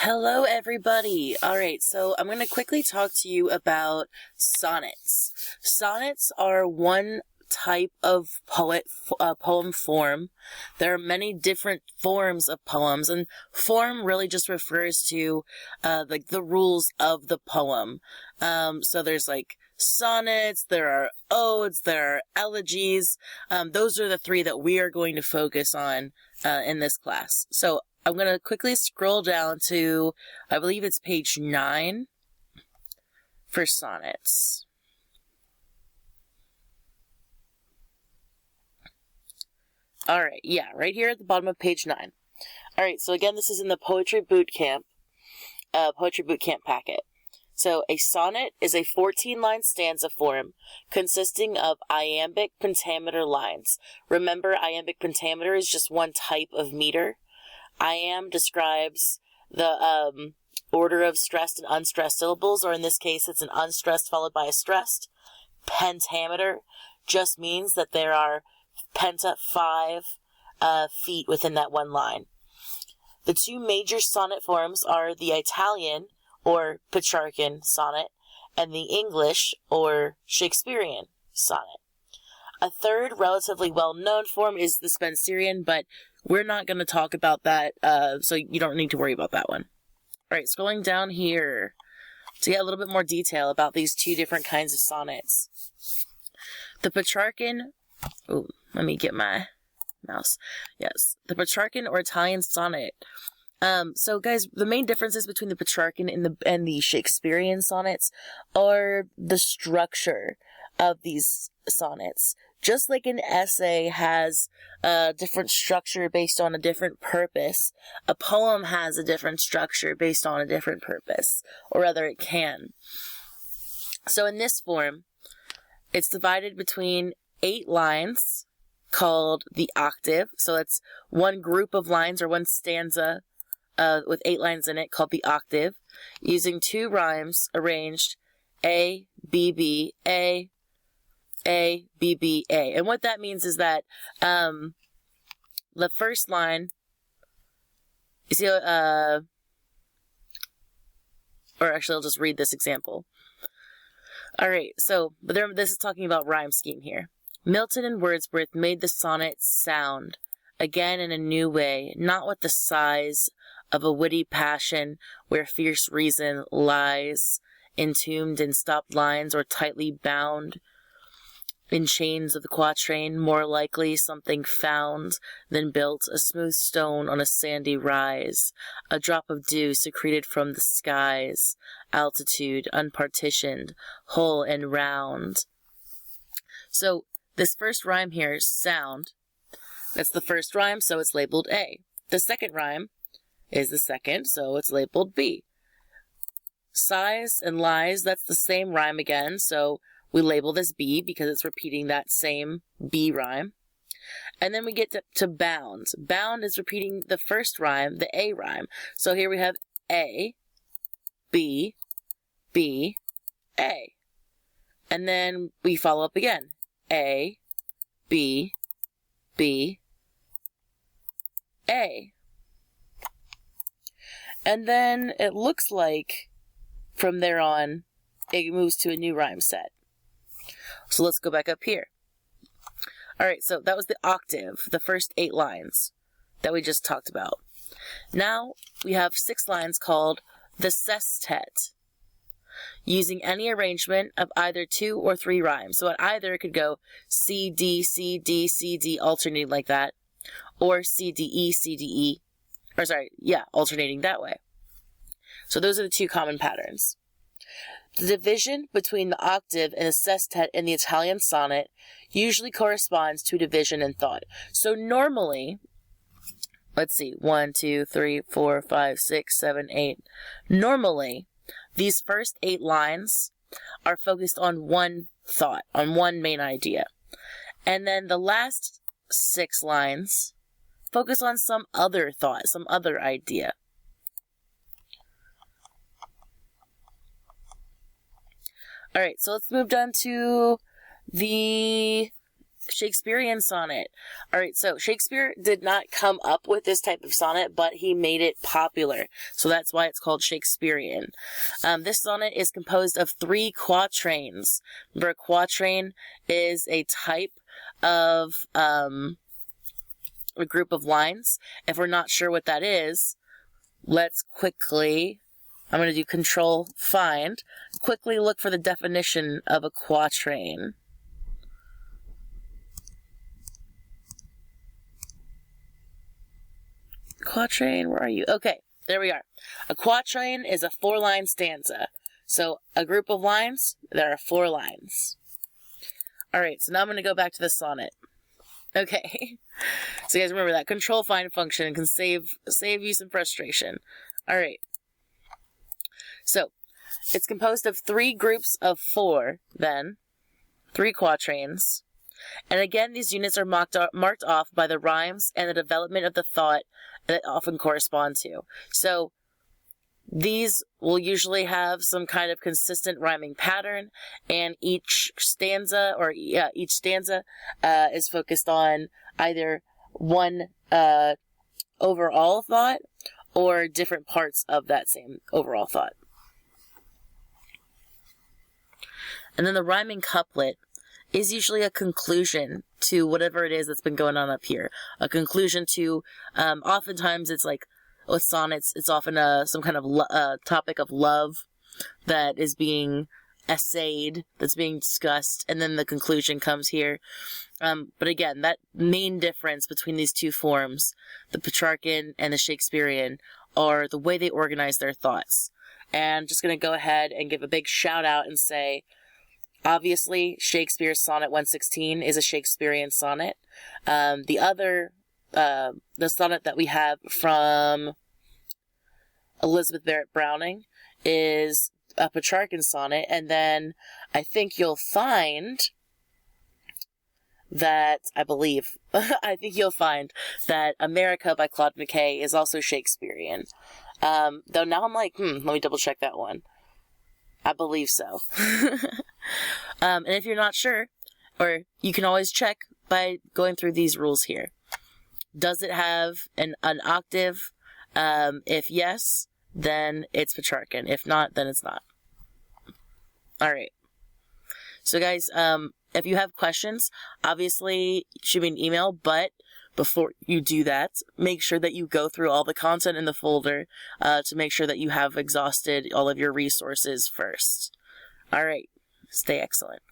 Hello, everybody. All right, so I'm going to quickly talk to you about sonnets. Sonnets are one type of poem form. There are many different forms of poems, and form really just refers to the rules of the poem. So there's sonnets, there are odes, there are elegies. Those are the three that we are going to focus on in this class. So I'm going to quickly scroll down to, I believe it's page 9 for sonnets. Alright, yeah, right here at the bottom of page 9. Alright, so again, this is in the Poetry Boot Camp packet. So, a sonnet is a 14-line stanza form consisting of iambic pentameter lines. Remember, iambic pentameter is just one type of meter. Iamb describes the order of stressed and unstressed syllables, or in this case, it's an unstressed followed by a stressed. Pentameter just means that there are 5 feet within that one line. The two major sonnet forms are the Italian, or Petrarchan sonnet, and the English, or Shakespearean sonnet. A third relatively well-known form is the Spenserian, but we're not going to talk about that, so you don't need to worry about that one. Alright, scrolling down here to get a little bit more detail about these two different kinds of sonnets. The Petrarchan, let me get my mouse. Yes, the Petrarchan or Italian sonnet. So guys, the main differences between the Petrarchan and the Shakespearean sonnets are the structure of these sonnets. Just like an essay has a different structure based on a different purpose, a poem has a different structure based on a different purpose, or rather it can. So in this form, it's divided between 8 lines called the octave. So it's one group of lines or one stanza with 8 lines in it called the octave, using 2 rhymes arranged A, B, B, A, B, B, A. And what that means is that the first line, you see, or actually I'll just read this example. Alright, so, this is talking about rhyme scheme here. Milton and Wordsworth made the sonnet sound, again in a new way, not with the sighs of a witty passion where fierce reason lies, entombed in stopped lines or tightly bound in chains of the quatrain, more likely something found than built, a smooth stone on a sandy rise, a drop of dew secreted from the skies, altitude unpartitioned, whole and round. So this first rhyme here, sound, that's the first rhyme, so it's labeled A. The second rhyme is the second, so it's labeled B. Sighs and lies, that's the same rhyme again, so we label this B because it's repeating that same B rhyme. And then we get to bound. Bound is repeating the first rhyme, the A rhyme. So here we have A, B, B, A. And then we follow up again. A, B, B, A. And then it looks like from there on, it moves to a new rhyme set. So let's go back up here. Alright, so that was the octave, the first 8 lines that we just talked about. Now we have 6 lines called the sestet, using any arrangement of either 2 or 3 rhymes. So at either it could go C, D, C, D, C, D, alternating like that, or C, D, E, C, D, E, or sorry, yeah, alternating that way. So those are the 2 common patterns. The division between the octave and the sestet in the Italian sonnet usually corresponds to a division in thought. So normally, let's see, 1, 2, 3, 4, 5, 6, 7, 8. Normally, these first 8 lines are focused on one thought, on one main idea. And then the last 6 lines focus on some other thought, some other idea. Alright, so let's move down to the Shakespearean sonnet. All right, so Shakespeare did not come up with this type of sonnet, but he made it popular. So that's why it's called Shakespearean. This sonnet is composed of 3 quatrains. Remember, a quatrain is a type of a group of lines. If we're not sure what that is, let's quickly, I'm going to do Control Find, quickly look for the definition of a quatrain. Quatrain, where are you? Okay, there we are. A quatrain is a 4-line stanza. So a group of lines, there are 4 lines. Alright, so now I'm going to go back to the sonnet. Okay, so you guys remember that Control Find function can save you some frustration. Alright, so it's composed of 3 groups of 4, then, 3 quatrains. And again, these units are marked off by the rhymes and the development of the thought that often correspond to. So these will usually have some kind of consistent rhyming pattern, and each stanza is focused on either one overall thought or different parts of that same overall thought. And then the rhyming couplet is usually a conclusion to whatever it is that's been going on up here. A conclusion to, oftentimes it's like, with sonnets, it's often some kind of topic of love that is being essayed, that's being discussed, and then the conclusion comes here. But again, that main difference between these 2 forms, the Petrarchan and the Shakespearean, are the way they organize their thoughts. And I'm just going to go ahead and give a big shout out and say, obviously, Shakespeare's Sonnet 116 is a Shakespearean sonnet. The sonnet that we have from Elizabeth Barrett Browning is a Petrarchan sonnet, and then I think you'll find that, I think you'll find that America by Claude McKay is also Shakespearean. Though now I'm like, let me double check that one. I believe so. And if you're not sure, or you can always check by going through these rules here. Does it have an octave? If yes, then it's Petrarchan. If not, then it's not. Alright. So guys, if you have questions, obviously shoot me an email, but before you do that, make sure that you go through all the content in the folder to make sure that you have exhausted all of your resources first. Alright, stay excellent.